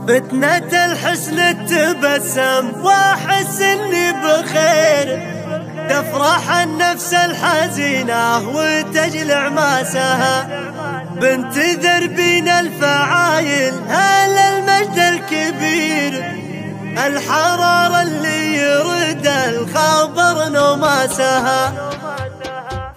فتنة الحسن تبسم واحس اني بخير، تفرح النفس الحزينة وتجلع ماسها، بنتذر بينا الفعايل هل المجد الكبير، الحرارة اللي يرد الخبر نوماسها.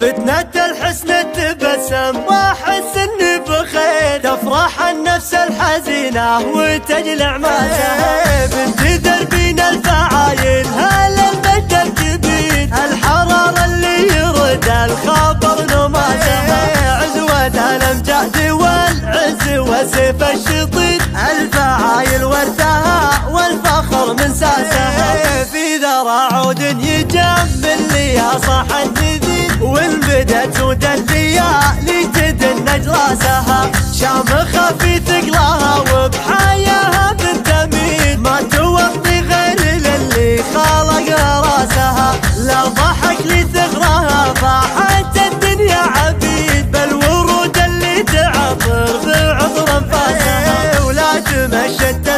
فتنة الحسن تبسم واحس اني بخير، تفرح النفس الحزينة وتجلع ماسها، بنتذر بينا الفعايل هل المجد الكبير، الحرارة اللي يرد الخبر نوماسها، عزوة الامجاد والعز وسيف الشطيط، الفعايل ورثها والفخر من ساسها، في ذرى عود يجمل لي صاح النذير، وان بدت ودليالي تدن اجراسها، شامخة في ثقلها وبحياها بالتميد، ما توطي غير للي خلق راسها، لا ضحك لثغرها فاحت الدنيا عبيد، بل ورود اللي تعطر بعطر انفاسها، ولا تمشت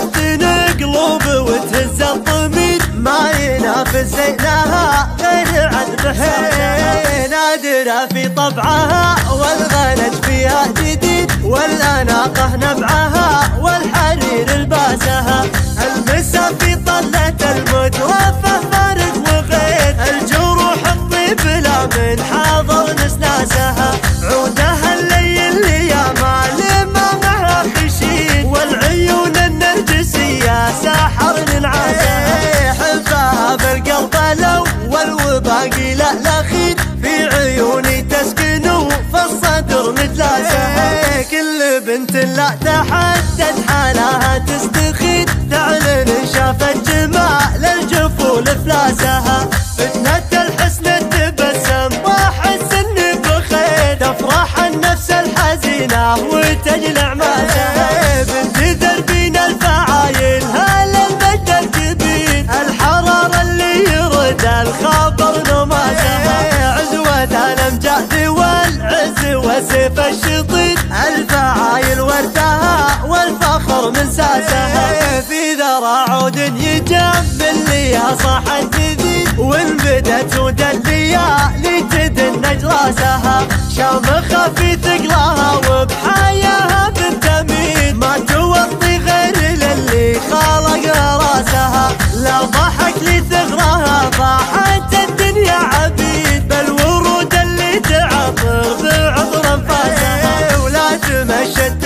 قلوب وتهز الضمير، ما ينافس زينها غير عذب حساسها، نادرة في طبعها والغنج فيها جديد، والأناقة نبعها والحرير الباسها، المسا في طلة المتوفى فارق وغير، الجروح الطيب لا من حاضر نسناسها، عودها الليل لياما لما معها خشين، والعيون النرجسية ساحر ننعاسها، حبها بالقلب الأول وباقي له الأخير، في عيوني تسكن وفي الصدر متلاسها، كل بنت لا تحدد حالها تستخير، تعلن شافت جمال الجفول افلاسها، فتنة الحسن تبسم واحس اني بخير، تفرح النفس الحزينة وتجلع ماسها، بنتذر بينا الفعايل هل المجد الكبير، الحرارة اللي يرد الخبر نوماسها، عزوة الامجاد والعز وسيف الشطيط، الفعايل ورثها والفخر من ساسها، في ذرى عود يجمل لي صاح النذير، وان بدت ودليالي تدن اجراسها، شامخة في ثقلها وبحياها بالتميد، ما توطي غير للي خلق راسها، لا ضحك لثغرها فاحت الدنيا عبيد، بل ورود اللي تعطر بعطر انفاسها، ولا تمشت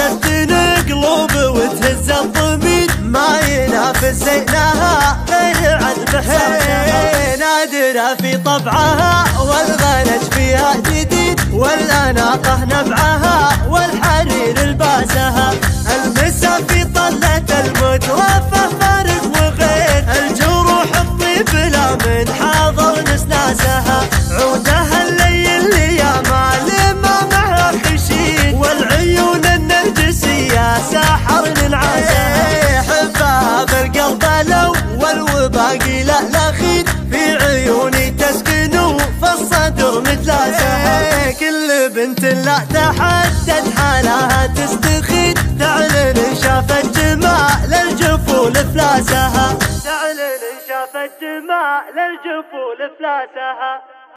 قلوب وتهز الضمير، ما ينافس زينها غير عذب حساسها، نادرة في طبعها والغنج فيها جديد، والأناقة نبعها والحرير الباسها، المسا في طلة المتوفى فارق وغير، الجروح الطيب لا من حاضر نسناسها، عودها الليل لياما لما معها خشين، والعيون النرجسية ساحر ننعاسها، حبها بالقلب الأول وباقي له الأخير، في عيوني تسكن وفي الصدر متلاسها، كل بنت لا تحدد حالها تستخير، تعلن شافت جمال الجفول افلاسها، تعلن شافت جمال الجفول افلاسها.